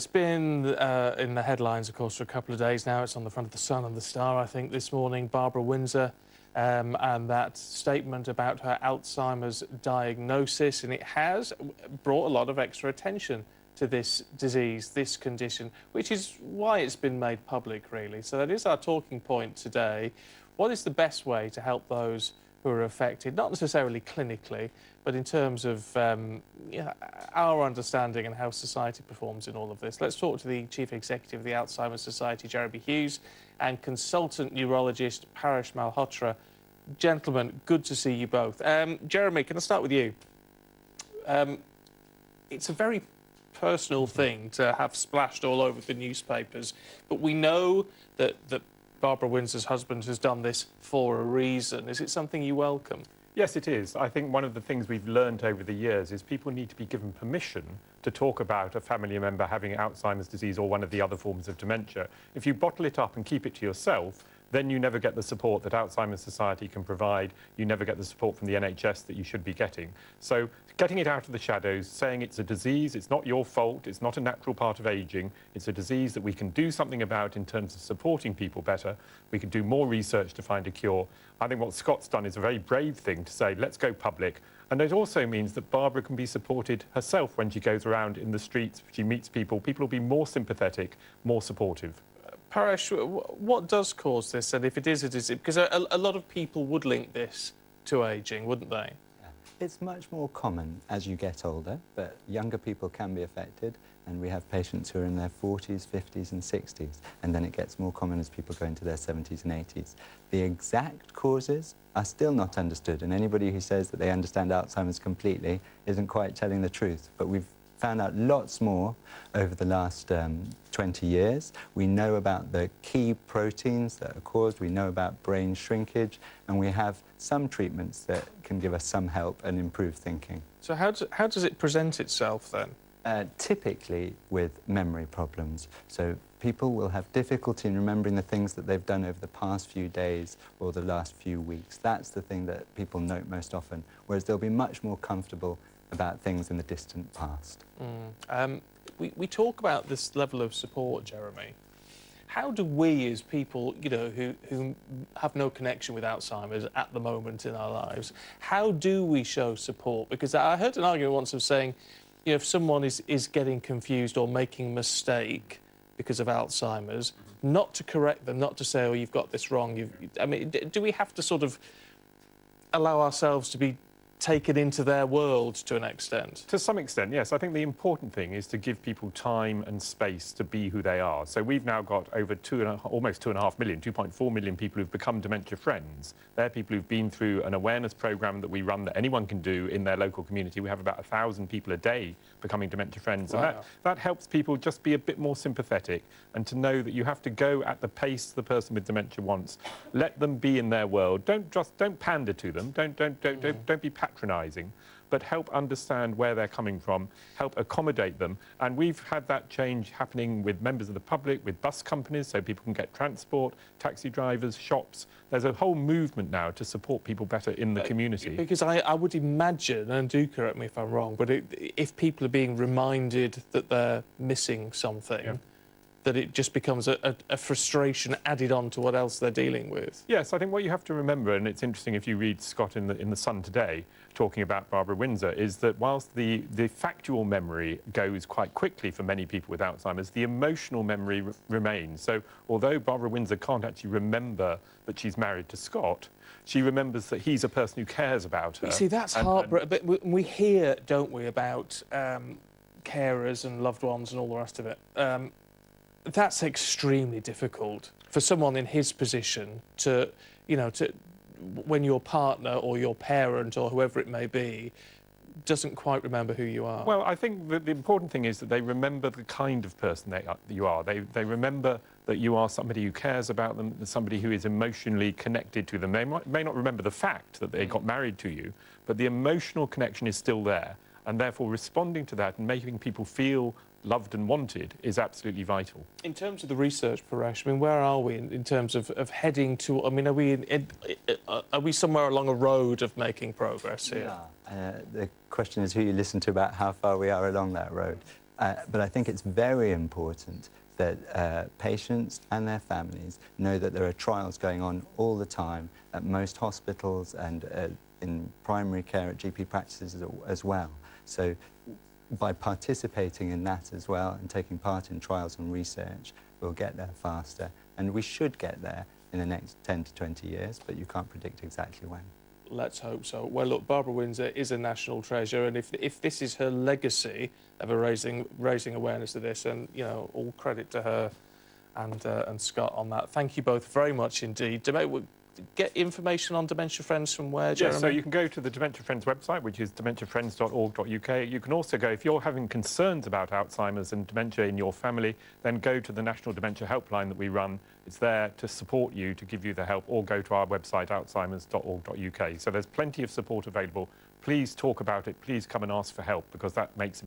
it's been in the headlines, of course, for a couple of days now. It's on the front of the Sun and the Star, I think, this morning. Barbara Windsor and that statement about her Alzheimer's diagnosis, and it has brought a lot of extra attention to this disease, this condition, which is why it's been made public, really. So that is our talking point today. What is the best way to help those who are affected, not necessarily clinically, but in terms of our understanding and how society performs in all of this? Let's talk to the Chief Executive of the Alzheimer's Society, Jeremy Hughes, and consultant neurologist Paresh Malhotra. Gentlemen, good to see you both. Jeremy, can I start with you? It's a very personal thing to have splashed all over the newspapers, but we know that Barbara Windsor's husband has done this for a reason. Is it something you welcome? Yes, it is. I think one of the things we've learned over the years is people need to be given permission to talk about a family member having Alzheimer's disease or one of the other forms of dementia. If you bottle it up and keep it to yourself, then you never get the support that Alzheimer's Society can provide. You never get the support from the NHS that you should be getting. So getting it out of the shadows, saying it's a disease, it's not your fault, it's not a natural part of ageing, it's a disease that we can do something about in terms of supporting people better. We can do more research to find a cure. I think what Scott's done is a very brave thing to say, let's go public. And it also means that Barbara can be supported herself when she goes around in the streets, she meets people. People will be more sympathetic, more supportive. Paresh, what does cause this, and if it is a disease? Because a lot of people would link this to ageing, wouldn't they? It's much more common as you get older, but younger people can be affected, and we have patients who are in their 40s, 50s and 60s, and then it gets more common as people go into their 70s and 80s. The exact causes are still not understood, and anybody who says that they understand Alzheimer's completely isn't quite telling the truth, but we've found out lots more over the last 20 years. We know about the key proteins that are caused, we know about brain shrinkage, and we have some treatments that can give us some help and improve thinking. So how does it present itself then? Typically with memory problems. So people will have difficulty in remembering the things that they've done over the past few days or the last few weeks. That's the thing that people note most often, whereas they'll be much more comfortable about things in the distant past. We talk about this level of support, Jeremy. How do we, as people, you know, who have no connection with Alzheimer's at the moment in our lives, how do we show support? Because I heard an argument once of saying, you know, if someone is getting confused or making a mistake because of Alzheimer's, not to correct them, not to say, oh, you've got this wrong. I mean, do we have to sort of allow ourselves to be taken into their world to an extent? To some extent, yes. I think the important thing is to give people time and space to be who they are. So we've now got over almost 2.5 million, 2.4 million people who've become dementia friends. They're people who've been through an awareness programme that we run that anyone can do in their local community. We have about 1,000 people a day becoming dementia friends. Wow. And that helps people just be a bit more sympathetic and to know that you have to go at the pace the person with dementia wants. Let them be in their world. Don't pander to them. Don't be patronising, but help understand where they're coming from, help accommodate them. And we've had that change happening with members of the public, with bus companies, so people can get transport, taxi drivers, shops. There's a whole movement now to support people better in the community. Because I would imagine, and do correct me if I'm wrong, but if people are being reminded that they're missing something, that it just becomes a frustration added on to what else they're dealing with. Yes, I think what you have to remember, and it's interesting if you read Scott in the Sun today, talking about Barbara Windsor, is that whilst the factual memory goes quite quickly for many people with Alzheimer's, the emotional memory remains. So although Barbara Windsor can't actually remember that she's married to Scott, she remembers that he's a person who cares about her. You see, that's heartbreaking. But we hear, don't we, about carers and loved ones and all the rest of it. That's extremely difficult for someone in his position to, you know, when your partner or your parent or whoever it may be doesn't quite remember who you are. Well, I think that the important thing is that they remember the kind of person you are. They remember that you are somebody who cares about them, somebody who is emotionally connected to them. They may not remember the fact that they got married to you, but the emotional connection is still there. And therefore responding to that and making people feel loved and wanted is absolutely vital. In terms of the research, Paresh, I mean, where are we in terms of heading to... I mean, are we somewhere along a road of making progress here? Yeah. The question is who you listen to about how far we are along that road. But I think it's very important that patients and their families know that there are trials going on all the time at most hospitals and in primary care at GP practices as well. So by participating in that as well and taking part in trials and research, we'll get there faster. And we should get there in the next 10 to 20 years, but you can't predict exactly when. Let's hope so. Well, look, Barbara Windsor is a national treasure, and if this is her legacy of raising awareness of this, and you know, all credit to her and Scott on that. Thank you both very much indeed. Get information on Dementia Friends from where, Jeremy? Yes, so you can go to the Dementia Friends website, which is dementiafriends.org.uk. You can also go, if you're having concerns about Alzheimer's and dementia in your family, then go to the National Dementia Helpline that we run. It's there to support you, to give you the help, or go to our website, alzheimers.org.uk. So there's plenty of support available. Please talk about it. Please come and ask for help, because that makes